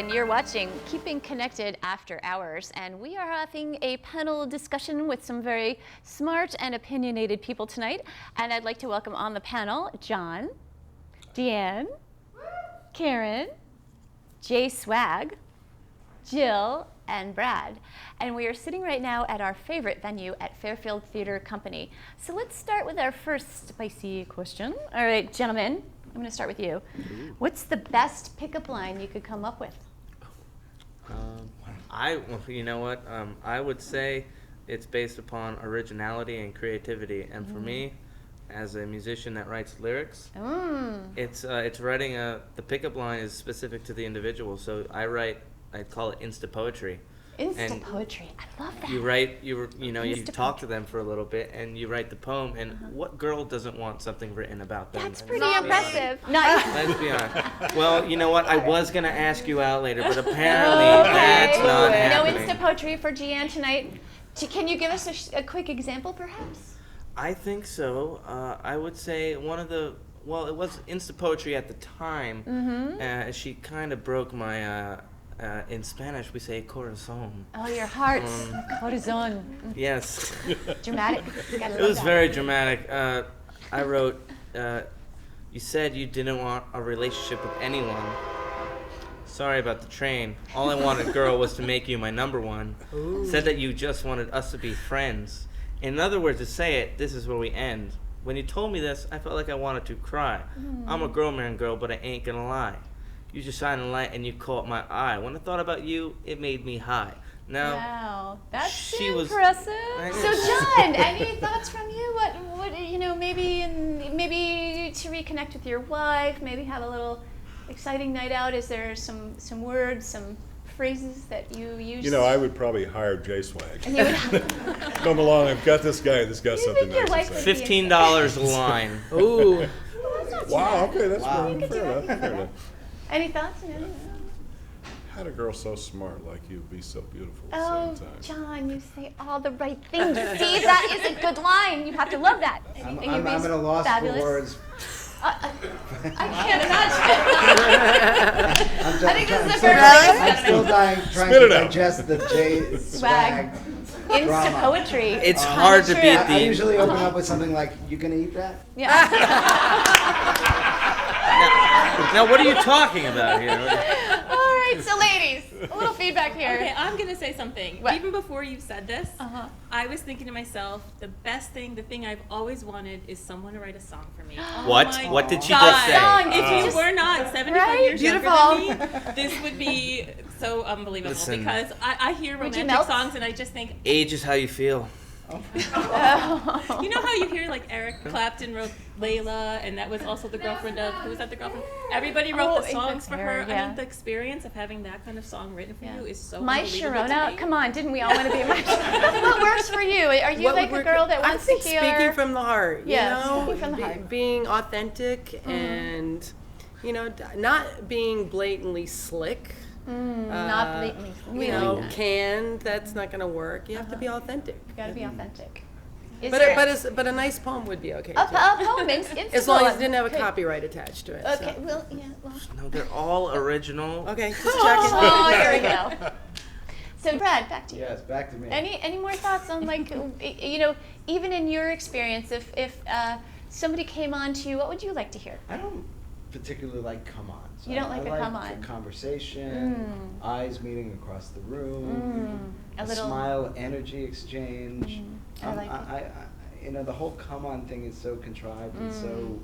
and you're watching Keeping Connected After Hours, and we are having a panel discussion with some very smart and opinionated people tonight, and I'd like to welcome on the panel John, Deanne, Karen, Jay Swag, Jill, and Brad. And we are sitting right now at our favorite venue at Fairfield Theater Company. So let's start with our first spicy question. All right, gentlemen, I'm going to start with you. What's the best pickup line you could come up with? You know what? I would say it's based upon originality and creativity. And for me, as a musician that writes lyrics, it's writing the pickup line is specific to the individual. So I call it insta poetry. Insta poetry, I love that. You write, you talk to them for a little bit, and you write the poem. And what girl doesn't want something written about them? That's pretty impressive. Let's be honest. Well, you know what? I was gonna ask you out later, but apparently that's not happening. No insta poetry for Jeanne tonight. Can you give us a quick example, perhaps? I think so. I would say it was insta poetry at the time. She kind of broke my. In Spanish, we say corazon. Oh, your heart. Corazon. Yes. Dramatic. It was very dramatic. I wrote, you said you didn't want a relationship with anyone. Sorry about the train. All I wanted, girl, was to make you my number one. Ooh. Said that you just wanted us to be friends. In other words, to say it, this is where we end. When you told me this, I felt like I wanted to cry. I'm a girl, man, girl, but I ain't gonna lie. You just shine a light and you caught my eye. When I thought about you, it made me high. Now, wow, that's impressive. So, John, any thoughts from you? What maybe to reconnect with your wife, maybe have a little exciting night out. Is there some words, some phrases that you use? You know, I would probably hire Jay Swag. Come along, I've got this guy that's got something nice to say. $15 a line. Ooh. Well, wow, okay, that's fair enough. Any thoughts? No. Had a girl so smart like you be so beautiful at the same time. John, you say all the right things. See, that is a good line. You have to love that. I'm at a loss for words. I can't imagine. I think this is the first I'm still trying to digest the Jay Swag Insta poetry. It's hard to beat I usually open up with something like, "You gonna eat that?" Yeah. Now, what are you talking about here? All right, so ladies, a little feedback here. Okay, I'm going to say something. What? Even before you said this, I was thinking to myself, the thing I've always wanted is someone to write a song for me. What did she just say? If you were not 75 years younger than me, this would be so unbelievable. Listen, because I hear romantic songs and I just think... Age is how you feel. Oh. You know how you hear like Eric Clapton wrote Layla, and that was also the girlfriend of, who was that the girlfriend? Everybody wrote the songs for her. Yeah. I mean, the experience of having that kind of song written for you is so My unbelievable. Sharona, come on, didn't we all want to be my Sharona? What works for you? Are you like a girl that wants to hear? Speaking from the heart, speaking from the heart. Being authentic and, not being blatantly slick. Not blatantly. Canned, that's not going to work. You have to be authentic. You got to be authentic. But a nice poem would be okay. A poem, as long as it didn't have a copyright attached to it. Okay, so. No, they're all original. Okay, just checking. Oh, here we go. So, Brad, back to you. Yes, back to me. Any more thoughts on, even in your experience, if somebody came on to you, what would you like to hear? I don't particularly like come on. So you don't like a come on? A conversation, eyes meeting across the room, a little smile, energy exchange. I like it. The whole come on thing is so contrived and so.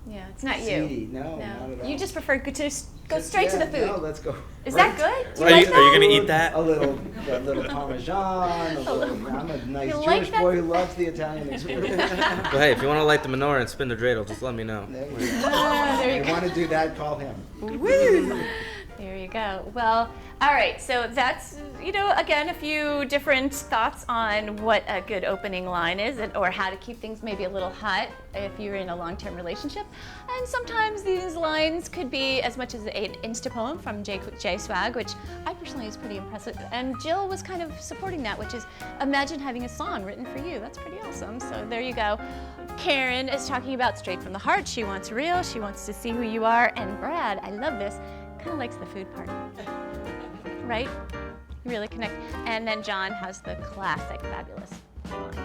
Yeah, it's not seedy. you. No, not at all. You just prefer to go straight to the food. No, let's go. Is that good? Do are you going to eat that? A little Parmesan. I'm a nice Jewish boy who loves the Italian experience. Well, hey, if you want to light the menorah and spin the dreidel, just let me know. There you go. If you want to do that, call him. Woo! There you go. Well, all right. So that's, again, a few different thoughts on what a good opening line is, or how to keep things maybe a little hot if you're in a long-term relationship. And sometimes these lines could be as much as an Insta poem from Jay Swag, which I personally is pretty impressive. And Jill was kind of supporting that, which is imagine having a song written for you. That's pretty awesome. So there you go. Karen is talking about straight from the heart. She wants real. She wants to see who you are. And Brad, I love this. kind of likes the food part, right? You really connect. And then John has the classic fabulous lines.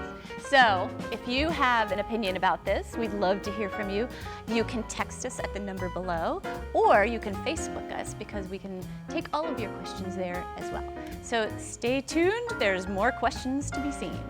So if you have an opinion about this, we'd love to hear from you. You can text us at the number below, or you can Facebook us because we can take all of your questions there as well. So stay tuned, there's more questions to be seen.